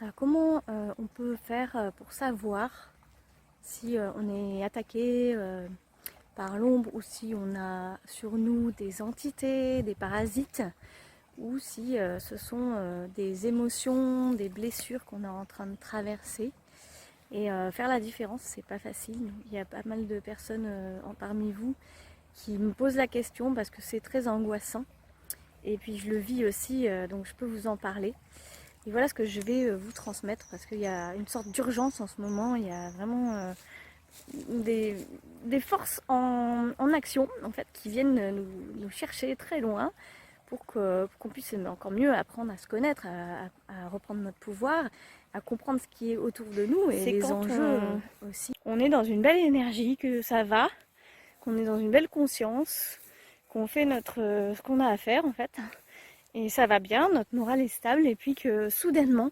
Alors, comment on peut faire pour savoir si on est attaqué par l'ombre ou si on a sur nous des entités, des parasites ou si ce sont des émotions, des blessures qu'on est en train de traverser. Et faire la différence, c'est pas facile. Il y a pas mal de personnes parmi vous qui me posent la question parce que c'est très angoissant. Et puis je le vis aussi, donc je peux vous en parler. Et voilà ce que je vais vous transmettre parce qu'il y a une sorte d'urgence en ce moment. Il y a vraiment des forces en action en fait qui viennent nous chercher très loin pour qu'on puisse encore mieux apprendre à se connaître, à reprendre notre pouvoir, à comprendre ce qui est autour de nous et les enjeux aussi. On est dans une belle énergie, que ça va, qu'on est dans une belle conscience, qu'on fait ce qu'on a à faire en fait. Et ça va bien, notre morale est stable, et puis que soudainement,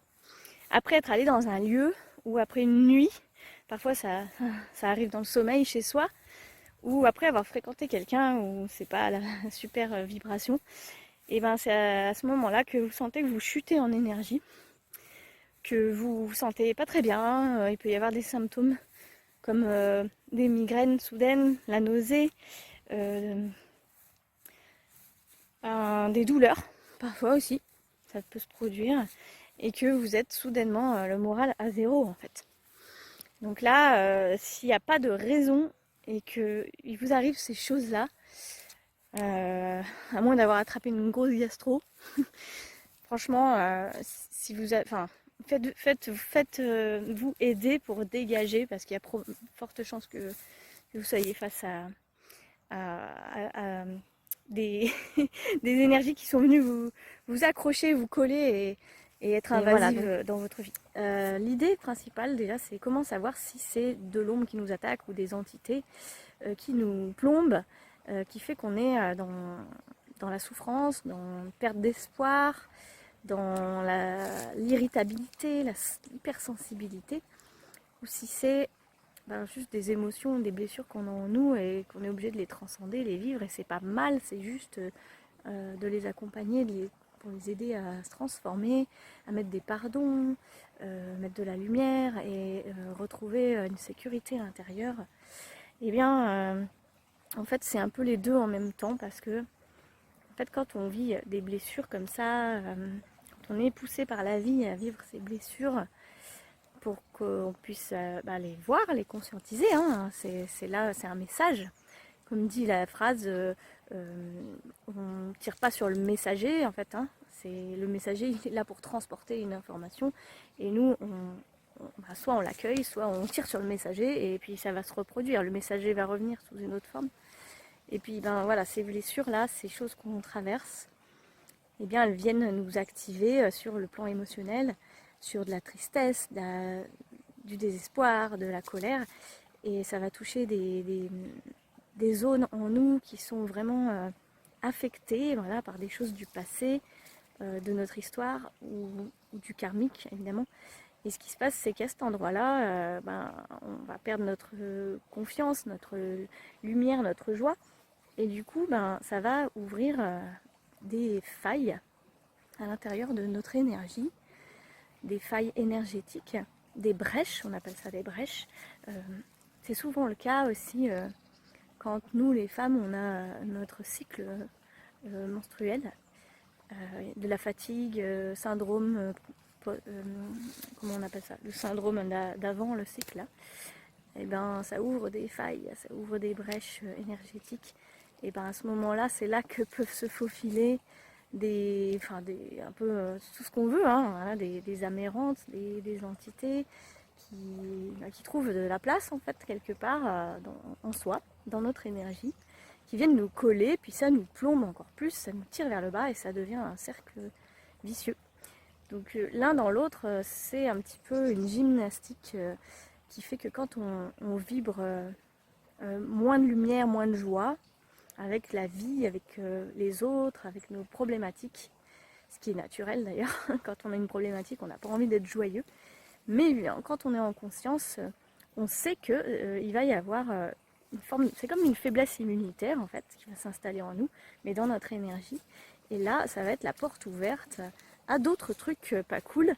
après être allé dans un lieu, ou après une nuit, parfois ça arrive dans le sommeil chez soi, ou après avoir fréquenté quelqu'un où c'est pas la super vibration, et ben c'est à ce moment-là que vous sentez que vous chutez en énergie, que vous vous sentez pas très bien, il peut y avoir des symptômes comme des migraines soudaines, la nausée, des douleurs, parfois aussi, ça peut se produire, et que vous êtes soudainement le moral à zéro en fait. Donc là, s'il n'y a pas de raison et qu'il vous arrive ces choses-là, à moins d'avoir attrapé une grosse gastro, franchement, si vous avez, enfin, faites-vous aider pour dégager parce qu'il y a forte chance que vous soyez face à des, des énergies qui sont venues vous accrocher, vous coller et être invasives voilà, dans votre vie. L'idée principale déjà, c'est comment savoir si c'est de l'ombre qui nous attaque ou des entités qui nous plombent, qui fait qu'on est dans la souffrance, dans la perte d'espoir, dans l'irritabilité, l'hypersensibilité, ou si c'est juste des émotions, des blessures qu'on a en nous et qu'on est obligé de les transcender, les vivre, et c'est pas mal, c'est juste de les accompagner, pour les aider à se transformer, à mettre des pardons, mettre de la lumière et retrouver une sécurité intérieure. Et bien, en fait, c'est un peu les deux en même temps parce que, en fait, quand on vit des blessures comme ça, quand on est poussé par la vie à vivre ces blessures, pour qu'on puisse les voir, les conscientiser, hein. C'est là, c'est un message. Comme dit la phrase, on ne tire pas sur le messager, en fait. Hein. Le messager, il est là pour transporter une information. Et nous, soit on l'accueille, soit on tire sur le messager, et puis ça va se reproduire. Le messager va revenir sous une autre forme. Et puis, voilà, ces blessures-là, ces choses qu'on traverse, eh bien, elles viennent nous activer sur le plan émotionnel, sur de la tristesse, du désespoir, de la colère. Et ça va toucher des zones en nous qui sont vraiment affectées voilà, par des choses du passé, de notre histoire ou du karmique, évidemment. Et ce qui se passe, c'est qu'à cet endroit-là, on va perdre notre confiance, notre lumière, notre joie. Et du coup, ça va ouvrir des failles à l'intérieur de notre énergie, des failles énergétiques, des brèches, on appelle ça des brèches. C'est souvent le cas aussi quand nous, les femmes, on a notre cycle menstruel, de la fatigue, syndrome, comment on appelle ça, le syndrome d'avant le cycle, là. Et ça ouvre des failles, ça ouvre des brèches énergétiques. Et à ce moment-là, c'est là que peuvent se faufiler un peu tout ce qu'on veut, hein, voilà, des amérantes, des entités qui trouvent de la place en fait quelque part en soi, dans notre énergie, qui viennent nous coller, puis ça nous plombe encore plus, ça nous tire vers le bas et ça devient un cercle vicieux. Donc l'un dans l'autre, c'est un petit peu une gymnastique qui fait que quand on vibre moins de lumière, moins de joie, avec la vie, avec les autres, avec nos problématiques, ce qui est naturel d'ailleurs, quand on a une problématique, on n'a pas envie d'être joyeux, mais quand on est en conscience, on sait qu'il va y avoir une forme, c'est comme une faiblesse immunitaire en fait, qui va s'installer en nous, mais dans notre énergie, et là, ça va être la porte ouverte à d'autres trucs pas cool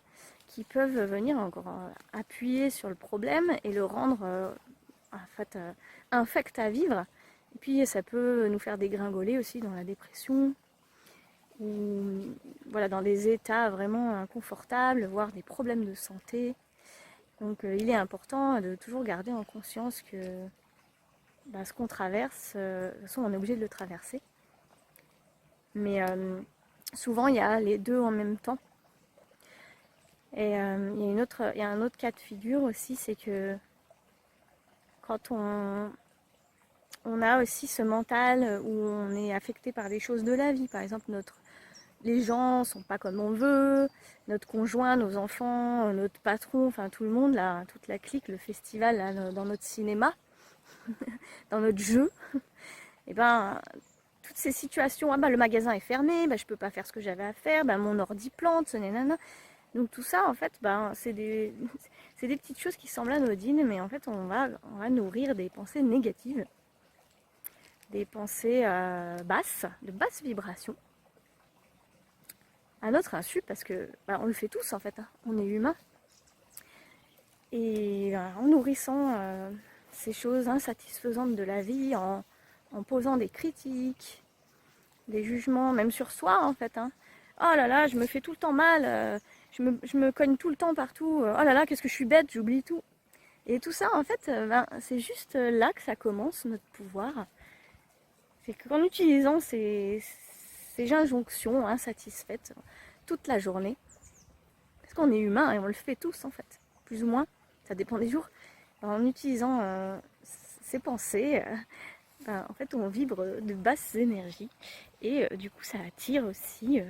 qui peuvent venir encore appuyer sur le problème et le rendre en fait infect à vivre. Et puis ça peut nous faire dégringoler aussi dans la dépression ou voilà, dans des états vraiment inconfortables, voire des problèmes de santé. Donc il est important de toujours garder en conscience que ce qu'on traverse, de toute façon on est obligé de le traverser. Mais souvent il y a les deux en même temps. Et il y a un autre cas de figure aussi, c'est que quand on a aussi ce mental où on est affecté par des choses de la vie, par exemple les gens ne sont pas comme on veut, notre conjoint, nos enfants, notre patron, enfin tout le monde, là, toute la clique, le festival là, dans notre cinéma, dans notre jeu, et ben toutes ces situations, le magasin est fermé, je peux pas faire ce que j'avais à faire, mon ordi plante, ce nanana. Donc tout ça en fait c'est des petites choses qui semblent anodines, mais en fait on va nourrir des pensées négatives, des pensées basses, de basse vibration, à notre insu, parce que on le fait tous en fait, on est humain. Et en nourrissant ces choses insatisfaisantes de la vie, en posant des critiques, des jugements, même sur soi en fait. Oh là là, je me fais tout le temps mal, je me cogne tout le temps partout, oh là là, qu'est-ce que je suis bête, j'oublie tout. Et tout ça en fait, c'est juste là que ça commence notre pouvoir. C'est qu'en utilisant ces injonctions insatisfaites toute la journée, parce qu'on est humain et on le fait tous en fait, plus ou moins, ça dépend des jours, en utilisant ces pensées, en fait on vibre de basses énergies et du coup ça attire aussi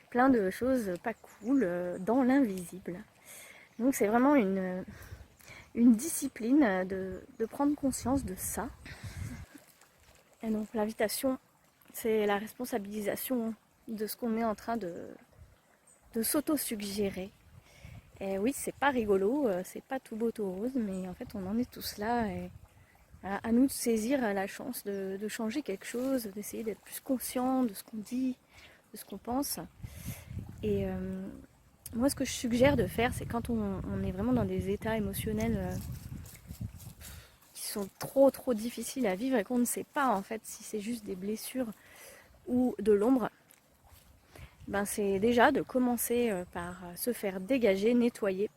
plein de choses pas cool dans l'invisible. Donc c'est vraiment une discipline de prendre conscience de ça. Et donc l'invitation, c'est la responsabilisation de ce qu'on est en train de s'auto-suggérer. Et oui, c'est pas rigolo, c'est pas tout beau tout rose, mais en fait on en est tous là. Et à nous de saisir la chance de changer quelque chose, d'essayer d'être plus conscient de ce qu'on dit, de ce qu'on pense. Et moi ce que je suggère de faire, c'est quand on est vraiment dans des états émotionnels qui sont trop difficiles à vivre et qu'on ne sait pas en fait si c'est juste des blessures ou de l'ombre, c'est déjà de commencer par se faire dégager, nettoyer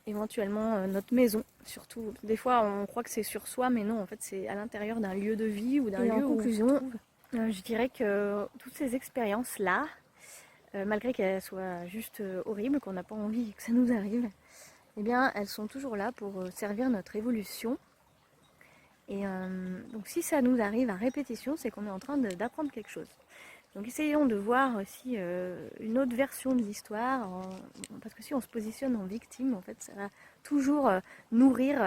éventuellement notre maison. Surtout, des fois on croit que c'est sur soi, mais non, en fait c'est à l'intérieur d'un lieu de vie ou d'un lieu où on se trouve. Je dirais que toutes ces expériences-là, malgré qu'elles soient juste horribles, qu'on n'a pas envie que ça nous arrive, eh bien elles sont toujours là pour servir notre évolution. Et donc si ça nous arrive à répétition, c'est qu'on est en train d'apprendre quelque chose. Donc essayons de voir aussi une autre version de l'histoire, parce que si on se positionne en victime, en fait, ça va toujours nourrir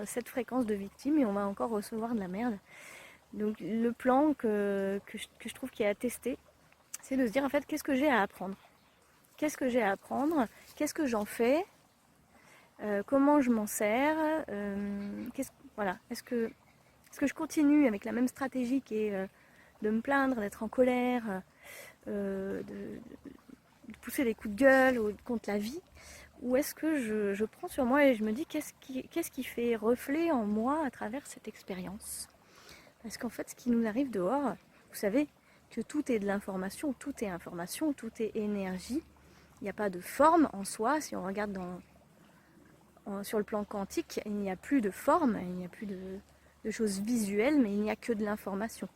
cette fréquence de victime et on va encore recevoir de la merde. Donc le plan que je trouve qui est à tester, c'est de se dire en fait qu'est-ce que j'ai à apprendre. Qu'est-ce que j'ai à apprendre? Qu'est-ce que j'en fais? Comment je m'en sers? Voilà. Est-ce que je continue avec la même stratégie qui est de me plaindre, d'être en colère, de pousser des coups de gueule contre la vie, ou est-ce que je prends sur moi et je me dis qu'est-ce qui fait reflet en moi à travers cette expérience? Parce qu'en fait ce qui nous arrive dehors, vous savez que tout est de l'information, tout est information, tout est énergie, il n'y a pas de forme en soi. Si on regarde sur le plan quantique, il n'y a plus de forme, il n'y a plus de choses visuelles, mais il n'y a que de l'information.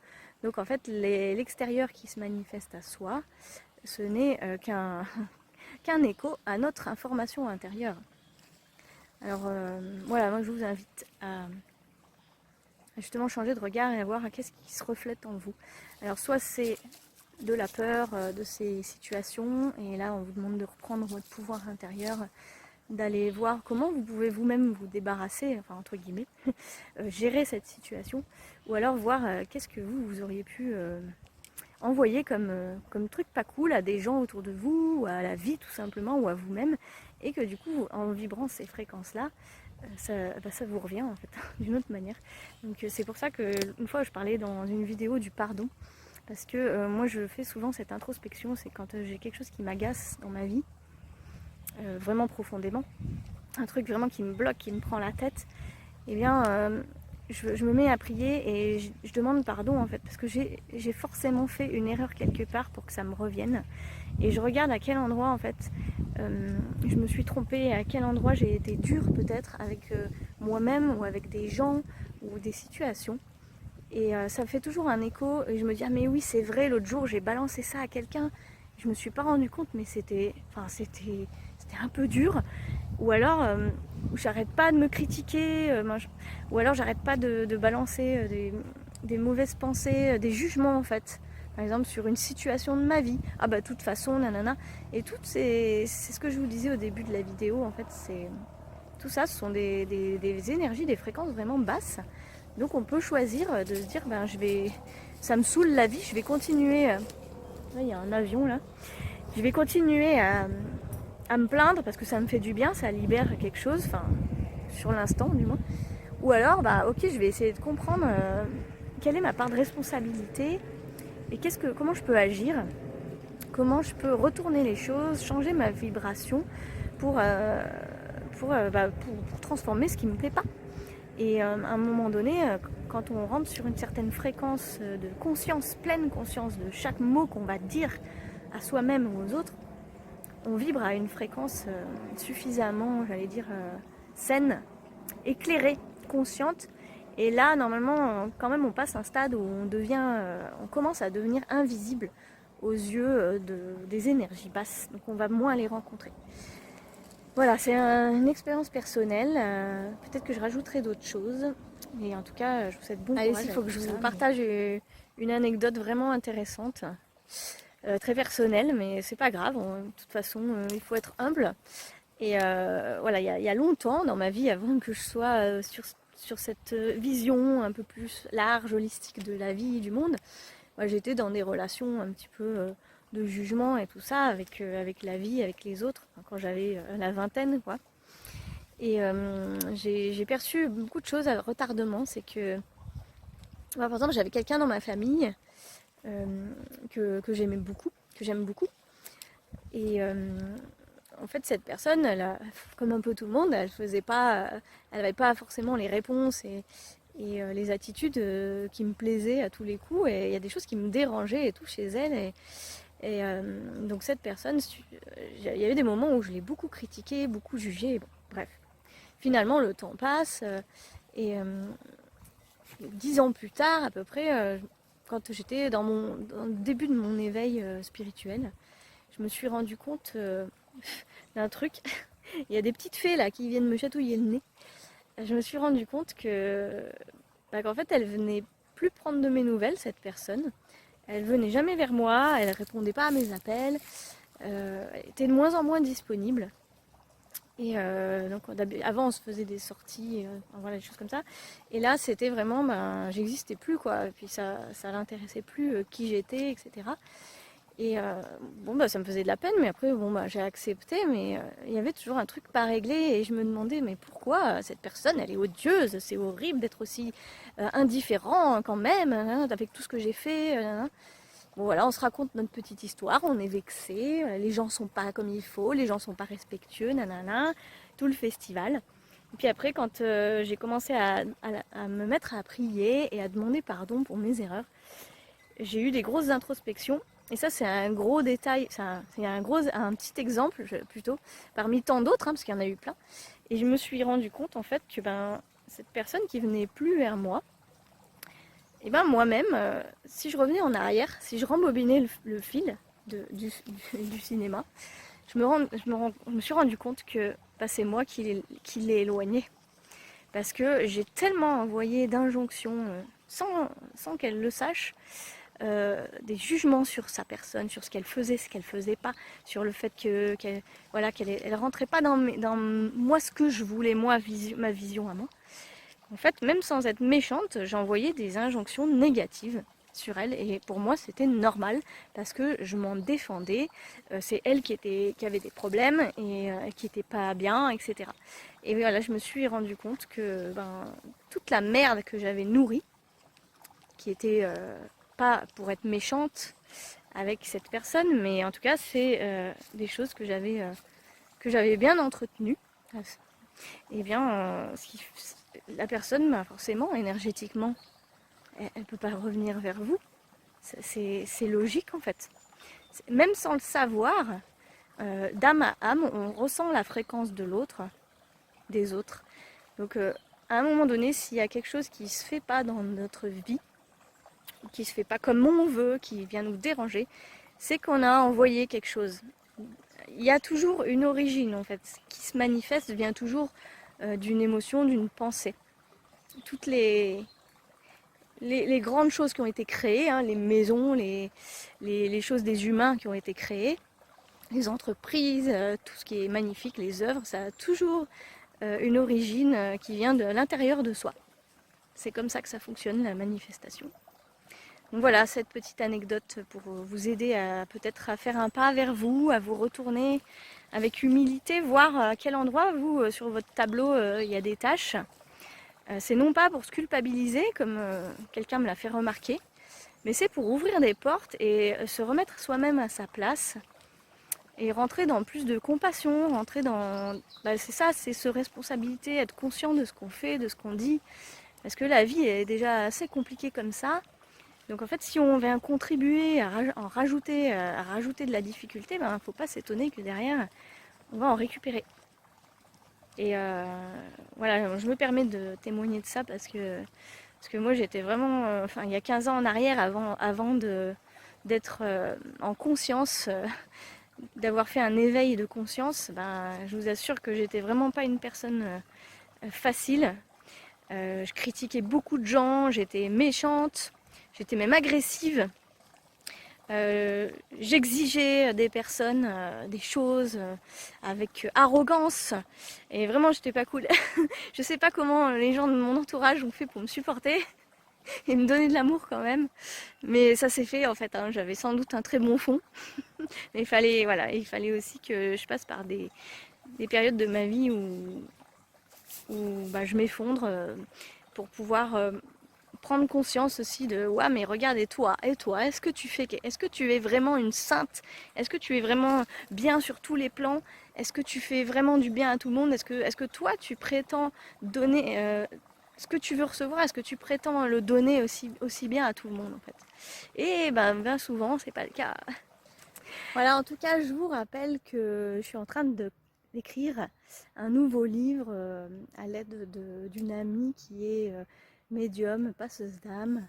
Donc en fait, l'extérieur qui se manifeste à soi, ce n'est qu'un écho à notre information intérieure. Alors voilà, moi je vous invite à justement changer de regard et à voir qu'est-ce qui se reflète en vous. Alors soit c'est de la peur de ces situations, et là on vous demande de reprendre votre pouvoir intérieur, d'aller voir comment vous pouvez vous-même vous débarrasser, enfin entre guillemets, gérer cette situation, ou alors voir qu'est-ce que vous auriez pu envoyer comme truc pas cool à des gens autour de vous, ou à la vie tout simplement, ou à vous-même, et que du coup en vibrant ces fréquences-là, ça vous revient en fait d'une autre manière. Donc c'est pour ça que une fois je parlais dans une vidéo du pardon, parce que moi je fais souvent cette introspection, c'est quand j'ai quelque chose qui m'agace dans ma vie, vraiment profondément, un truc vraiment qui me bloque, qui me prend la tête, et bien je me mets à prier et je demande pardon en fait, parce que j'ai forcément fait une erreur quelque part pour que ça me revienne. Et je regarde à quel endroit en fait je me suis trompée, à quel endroit j'ai été dure peut-être avec moi-même ou avec des gens ou des situations. Et ça me fait toujours un écho et je me dis ah mais oui c'est vrai, l'autre jour j'ai balancé ça à quelqu'un, je me suis pas rendu compte mais c'était un peu dur. Ou alors j'arrête pas de me critiquer, ou alors j'arrête pas de balancer des mauvaises pensées, des jugements en fait. Par exemple sur une situation de ma vie, ah bah de toute façon nanana. Et tout c'est ce que je vous disais au début de la vidéo en fait, tout ça ce sont des énergies, des fréquences vraiment basses. Donc on peut choisir de se dire ben ça me saoule la vie, je vais continuer. Là il y a un avion là. Je vais continuer à me plaindre parce que ça me fait du bien, ça libère quelque chose, enfin sur l'instant du moins. Ou alors bah ok je vais essayer de comprendre quelle est ma part de responsabilité et comment je peux agir, comment je peux retourner les choses, changer ma vibration pour transformer ce qui me plaît pas. Et à un moment donné, quand on rentre sur une certaine fréquence de conscience, pleine conscience de chaque mot qu'on va dire à soi-même ou aux autres, on vibre à une fréquence suffisamment, j'allais dire, saine, éclairée, consciente. Et là, normalement, quand même, on passe un stade où on commence à devenir invisible aux yeux des énergies basses. Donc on va moins les rencontrer. Voilà, c'est une expérience personnelle. Peut-être que je rajouterai d'autres choses. Et en tout cas, je vous souhaite bon courage. Il faut que je vous partage une anecdote vraiment intéressante. Très personnelle, mais c'est pas grave. De toute façon, il faut être humble. Et voilà, il y a longtemps dans ma vie, avant que je sois sur cette vision un peu plus large, holistique de la vie, du monde, moi, j'étais dans des relations un petit peu de jugement et tout ça, avec la vie, avec les autres, quand j'avais la vingtaine, quoi. Et j'ai perçu beaucoup de choses à retardement. C'est que, par exemple, j'avais quelqu'un dans ma famille que j'aimais beaucoup, que j'aime beaucoup. Et en fait, cette personne, comme un peu tout le monde, elle n'avait pas forcément les réponses et les attitudes qui me plaisaient à tous les coups. Et il y a des choses qui me dérangeaient et tout chez elle. Et donc cette personne, il y avait des moments où je l'ai beaucoup critiquée, beaucoup jugée. Bon, bref, finalement le temps passe et 10 ans plus tard à peu près, quand j'étais dans le début de mon éveil spirituel, je me suis rendu compte d'un truc. Il y a des petites fées là qui viennent me chatouiller le nez. Je me suis rendu compte qu'en fait elle venait plus prendre de mes nouvelles, cette personne. Elle venait jamais vers moi, elle répondait pas à mes appels, elle était de moins en moins disponible. Et donc avant on se faisait des sorties, voilà, des choses comme ça. Et là c'était vraiment, j'existais plus quoi. Et puis ça l'intéressait plus qui j'étais, etc. Et ça me faisait de la peine, mais après j'ai accepté, mais il y avait toujours un truc pas réglé et je me demandais mais pourquoi cette personne elle est odieuse, c'est horrible d'être aussi indifférent quand même, hein, avec tout ce que j'ai fait. Bon voilà, on se raconte notre petite histoire, on est vexé, les gens sont pas comme il faut, les gens sont pas respectueux, nanana, tout le festival. Et puis après quand j'ai commencé à me mettre à prier et à demander pardon pour mes erreurs, j'ai eu des grosses introspections. Et ça c'est un gros détail, c'est un petit exemple plutôt, parmi tant d'autres, hein, parce qu'il y en a eu plein. Et je me suis rendu compte en fait que cette personne qui venait plus vers moi, et moi-même, si je revenais en arrière, si je rembobinais le fil du cinéma, je me suis rendu compte que c'est moi qui l'ai éloigné. Parce que j'ai tellement envoyé d'injonctions, sans qu'elle le sache, des jugements sur sa personne, sur ce qu'elle faisait pas, sur le fait qu'elle rentrait pas dans moi ce que je voulais, ma vision à moi. En fait, même sans être méchante, j'envoyais des injonctions négatives sur elle et pour moi c'était normal parce que je m'en défendais, c'est elle qui avait des problèmes et qui était pas bien, etc. Et voilà, je me suis rendu compte que toute la merde que j'avais nourrie, qui était pas pour être méchante avec cette personne, mais en tout cas c'est des choses que j'avais bien entretenues. Et bien la personne, bah, forcément énergétiquement, elle peut pas revenir vers vous. C'est logique en fait. Même sans le savoir, d'âme à âme, on ressent la fréquence de l'autre, des autres. Donc à un moment donné, s'il y a quelque chose qui ne se fait pas dans notre vie, qui ne se fait pas comme on veut, qui vient nous déranger, c'est qu'on a envoyé quelque chose. Il y a toujours une origine en fait. Ce qui se manifeste vient toujours d'une émotion, d'une pensée. Toutes les grandes choses qui ont été créées, hein, les maisons, les choses des humains qui ont été créées, les entreprises, tout ce qui est magnifique, les œuvres, ça a toujours une origine qui vient de l'intérieur de soi. C'est comme ça que ça fonctionne, la manifestation. Donc voilà, cette petite anecdote pour vous aider à peut-être à faire un pas vers vous, à vous retourner avec humilité, voir à quel endroit vous, sur votre tableau, il y a des tâches. C'est non pas pour se culpabiliser, comme quelqu'un me l'a fait remarquer, mais c'est pour ouvrir des portes et se remettre soi-même à sa place et rentrer dans plus de compassion, rentrer dans... Bah, c'est ça, c'est se responsabiliser, être conscient de ce qu'on fait, de ce qu'on dit, parce que la vie est déjà assez compliquée comme ça. Donc en fait, si on vient contribuer à rajouter de la difficulté, ben, faut pas s'étonner que derrière, on va en récupérer. Et voilà, je me permets de témoigner de ça parce que moi j'étais vraiment, enfin il y a 15 ans en arrière, avant d'être en conscience, d'avoir fait un éveil de conscience, ben, je vous assure que j'étais vraiment pas une personne facile. Je critiquais beaucoup de gens, j'étais méchante, j'étais même agressive. J'exigeais des personnes des choses avec arrogance et vraiment j'étais pas cool. Je sais pas comment les gens de mon entourage ont fait pour me supporter et me donner de l'amour quand même, mais ça s'est fait en fait, hein. J'avais sans doute un très bon fond, mais il fallait aussi que je passe par des périodes de ma vie où bah, je m'effondre pour pouvoir prendre conscience aussi de ouais mais regarde et toi est-ce que tu es vraiment une sainte, est-ce que tu es vraiment bien sur tous les plans, est-ce que tu fais vraiment du bien à tout le monde, est-ce que toi tu prétends donner ce que tu veux recevoir, est-ce que tu prétends le donner aussi bien à tout le monde en fait. Et ben bien souvent c'est pas le cas. Voilà, en tout cas je vous rappelle que je suis en train d'écrire un nouveau livre à l'aide d'une amie qui est médium, passeuse d'âme,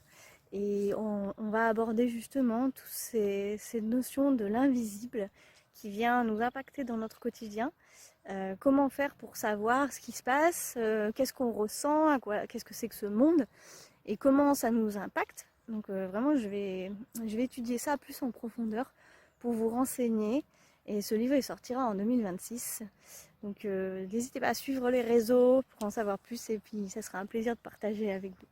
et on va aborder justement toutes ces notions de l'invisible qui vient nous impacter dans notre quotidien. Comment faire pour savoir ce qui se passe, qu'est-ce qu'on ressent, qu'est-ce que c'est que ce monde et comment ça nous impacte. Donc vraiment je vais étudier ça plus en profondeur pour vous renseigner, et ce livre il sortira en 2026. Donc n'hésitez pas à suivre les réseaux pour en savoir plus, et puis ça sera un plaisir de partager avec vous.